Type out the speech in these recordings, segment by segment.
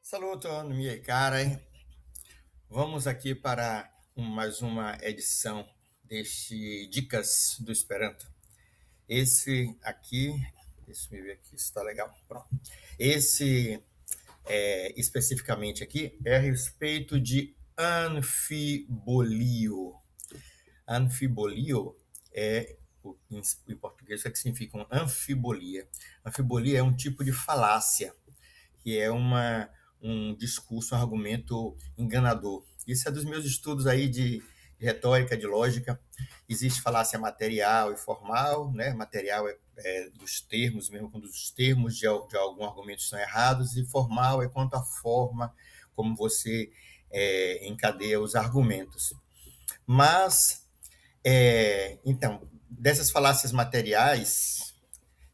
Saluto, miei carai. Vamos aqui para mais uma edição deste Dicas do Esperanto. Esse aqui, deixa eu ver aqui se está legal. Pronto. Esse, especificamente aqui, é a respeito de anfibolio. Anfibolio em português, o que significa anfibolia? Anfibolia é um tipo de falácia que é um discurso, um argumento enganador. Isso é dos meus estudos aí de retórica, de lógica. Existe falácia material e formal, né? Material é dos termos, mesmo quando os termos de algum argumento estão errados, e formal é quanto à forma como você encadeia os argumentos. Mas, então, dessas falácias materiais,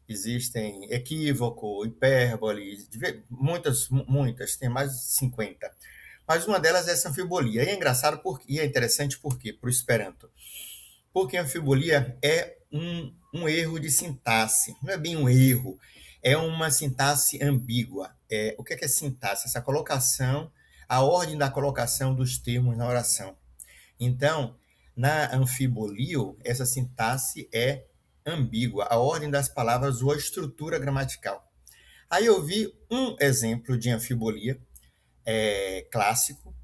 existem equívoco, hipérbole, muitas, tem mais de 50. Mas uma delas é essa anfibolia. E é engraçado e é interessante por quê? Para o Esperanto. Porque a anfibolia é um erro de sintaxe. Não é bem um erro, é uma sintaxe ambígua. O que é sintaxe? Essa colocação, a ordem da colocação dos termos na oração. Então, na anfibolio, essa sintaxe é ambígua, a ordem das palavras ou a estrutura gramatical. Aí eu vi um exemplo de anfibolia clássico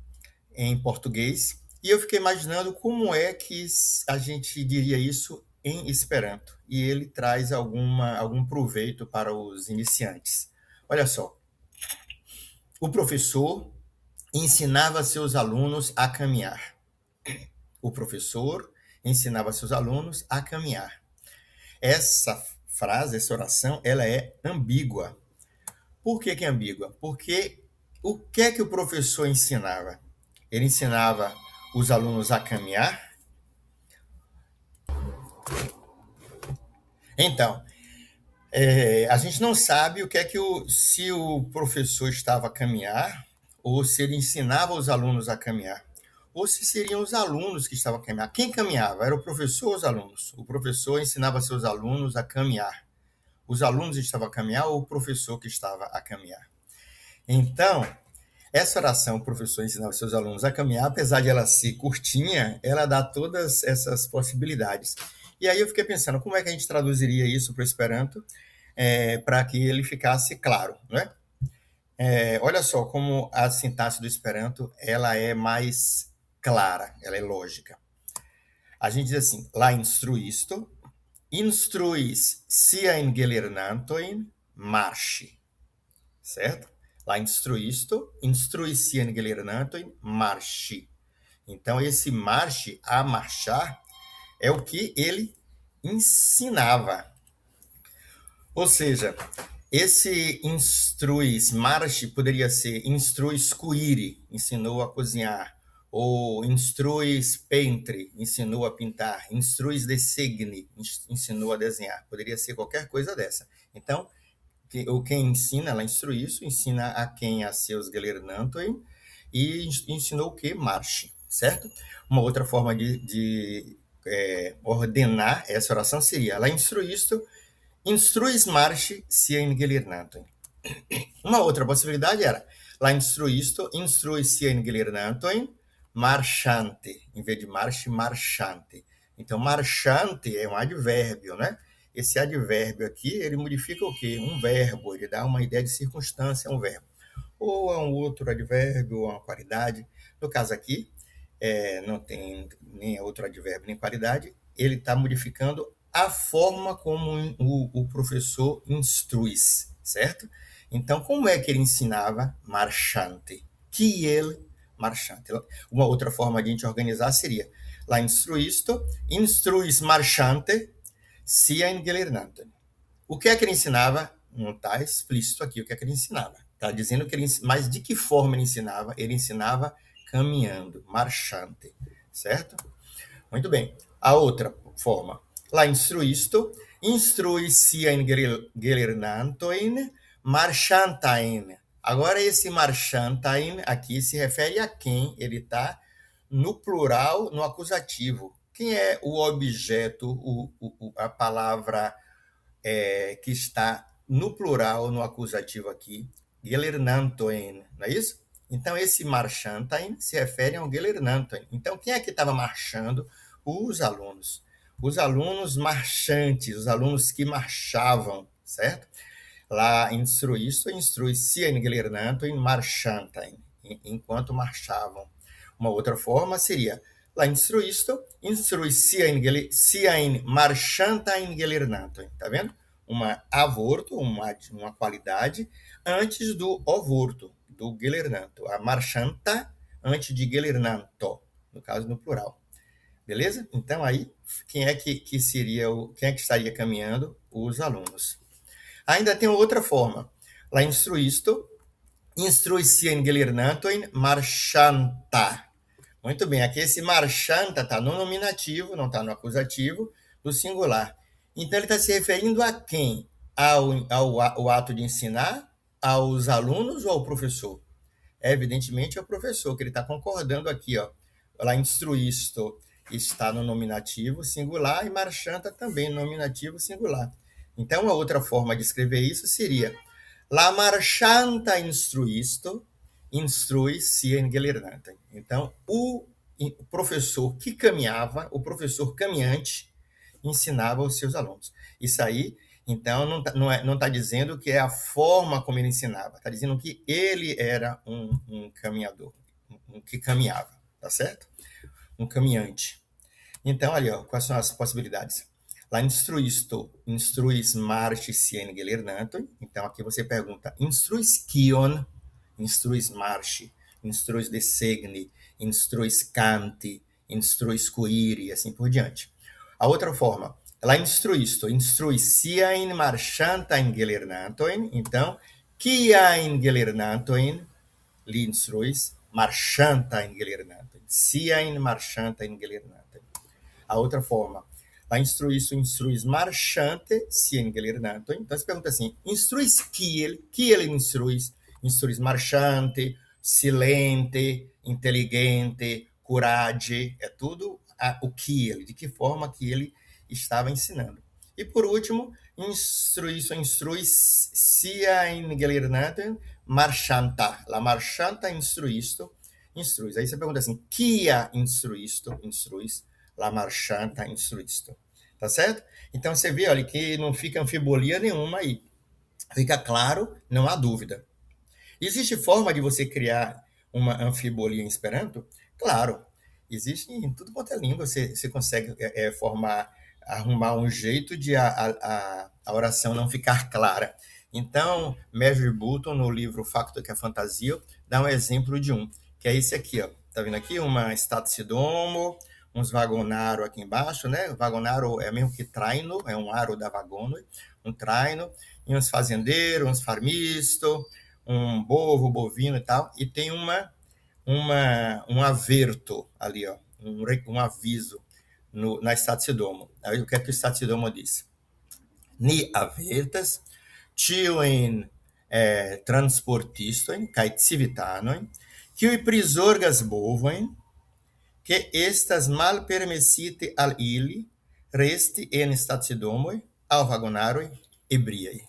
em português e eu fiquei imaginando como é que a gente diria isso em Esperanto. E ele traz algum proveito para os iniciantes. Olha só, o professor ensinava seus alunos a caminhar. O professor ensinava seus alunos a caminhar. Essa frase, essa oração, ela é ambígua. Por que é ambígua? Porque o que é que o professor ensinava? Ele ensinava os alunos a caminhar. Então, a gente não sabe o que é que se o professor estava a caminhar ou se ele ensinava os alunos a caminhar, ou se seriam os alunos que estavam a caminhar. Quem caminhava? Era o professor ou os alunos? O professor ensinava seus alunos a caminhar. Os alunos estavam a caminhar ou o professor que estava a caminhar? Então, essa oração, o professor ensinava seus alunos a caminhar, apesar de ela ser curtinha, ela dá todas essas possibilidades. E aí eu fiquei pensando, como é que a gente traduziria isso para o Esperanto para que ele ficasse claro, né? Olha só como a sintaxe do Esperanto ela é mais clara, ela é lógica. A gente diz assim, la instruisto, instruis siain gelernantoin marche, certo? La instruisto, instruis siain gelernantoin marche. Então, esse marche, a marchar, é o que ele ensinava. Ou seja, esse instruis marche poderia ser instruis cuire, ensinou a cozinhar, ou instruis pentre, ensinou a pintar, instruis designe, ensinou a desenhar. Poderia ser qualquer coisa dessa. Então, quem ensina, ela instrui isso, ensina a quem a seus gelernantoin, e ensinou o que? Marche, certo? Uma outra forma de ordenar essa oração seria, ela instrui isto, instruis marche sien gelernantoin. Uma outra possibilidade era, la instruisto, instruis sien gelernantoin, marchante, em vez de marche, marchante. Então, marchante é um advérbio, né? Esse advérbio aqui, ele modifica o quê? Um verbo, ele dá uma ideia de circunstância, é um verbo. Ou é um outro advérbio, ou uma qualidade. No caso aqui, não tem nem outro advérbio, nem qualidade. Ele está modificando a forma como o professor instrui, certo? Então, como é que ele ensinava marchante? Que ele marchante. Uma outra forma de a gente organizar seria la instruisto, instruis marchante, sia in gelernante. O que é que ele ensinava? Não está explícito aqui o que é que ele ensinava. Está dizendo que ele, mas de que forma ele ensinava? Ele ensinava caminhando, marchante, certo? Muito bem. A outra forma, la instruisto, instrui sia in gelernantoin, marchantain. Agora, esse marchantain aqui se refere a quem ele está no plural, no acusativo. Quem é o objeto, a palavra que está no plural, no acusativo aqui? gelernantoin, não é isso? Então, esse marchantain se refere ao gelernantoin. Então, quem é que estava marchando? Os alunos. Os alunos marchantes, os alunos que marchavam, certo? Lá instruisto, instrui-se in gelernantoin marchantain, enquanto marchavam. Uma outra forma seria lá instruisto, instrui-se in marchantain gelernantoin. Tá vendo? Uma avorto, uma qualidade, antes do ovorto, do gelernanto. A marchanta antes de gelernanto, no caso no plural. Beleza? Então aí, quem é que seria quem é que estaria caminhando? Os alunos. Ainda tem outra forma. Lá instruisto, instrui-se in gelernantoin marchanta. Muito bem, aqui esse marchanta está no nominativo, não está no acusativo do singular. Então ele está se referindo a quem? Ao ato de ensinar, aos alunos ou ao professor? Evidentemente é o professor, que ele está concordando aqui, ó. Lá instruisto está no nominativo singular e marchanta também no nominativo singular. Então, a outra forma de escrever isso seria la marchanta instruisto instrui-se in gelernantem. Então, o professor que caminhava, o professor caminhante, ensinava os seus alunos. Isso aí, então, não está dizendo que é a forma como ele ensinava, está dizendo que ele era um caminhador, um que caminhava, tá certo? Um caminhante. Então, ali, ó, quais são as possibilidades? Lá instruisto, instruis marchis in gelernantum. Então, aqui você pergunta, instruis kion, instruis marchi, instruis desegni, instruis canti, instruis cuiri, e assim por diante. A outra forma, lá instruisto, instruis sia in marchanta in gelernantoin. Então, kia in gelernantoin, li instruis marchanta in gelernantoin. Sia in marchanta in gelernantoin. A outra forma, lá instruisto, instruis marchante, sien gelernanto. Então, você pergunta assim, instruis kiel instruis? Instruis marchante, silente, inteligente, curage, é tudo o kiel, de que forma que ele estava ensinando. E por último, instruis sia in gelernanto marchanta. La marchanta instruisto, instruis. Aí você pergunta assim, kia instruisto, instruis, la marchanta instruisto. Tá certo? Então você vê, olha, que não fica anfibolia nenhuma aí. Fica claro, não há dúvida. Existe forma de você criar uma anfibolia em Esperanto? Claro. Existe em tudo quanto é língua. Você consegue arrumar um jeito de a oração não ficar clara. Então, Mestre Button, no livro Facto que é Fantasia, dá um exemplo de um, que é esse aqui, ó. Tá vendo aqui? Uma statidomo, uns vagonaro aqui embaixo, né? O vagonaro é mesmo que traino, é um aro da vagono, um traino, e uns fazendeiros, uns farmisto, um bovo, bovino e tal, e tem um averto ali, ó, um aviso na Statidomo. Aí o que é que o Statidomo diz? Ni avertas, tiuin transportistoin, kai civitanoin, kiui prisorgas bovoin, que estas mal permissite al ili resti en Statidomoi, al vagonaroi, ebriai.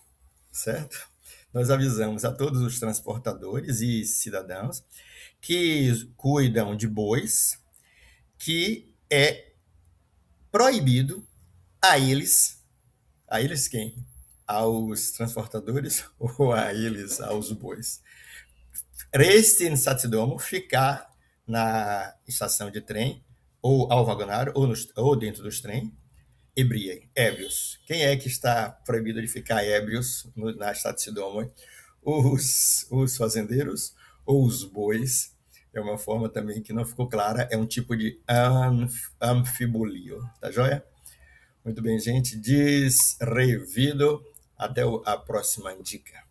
Certo? Nós avisamos a todos os transportadores e cidadãos que cuidam de bois que é proibido a eles quem? Aos transportadores ou a eles, aos bois? Reste in Satidomo, ficar na estação de trem, ou ao vagonário, ou dentro dos trens, ebriei, ébrios. Quem é que está proibido de ficar ébrios na Statidomo? Os fazendeiros ou os bois? É uma forma também que não ficou clara, é um tipo de anfibolio, tá joia? Muito bem, gente, diz revido, até a próxima dica.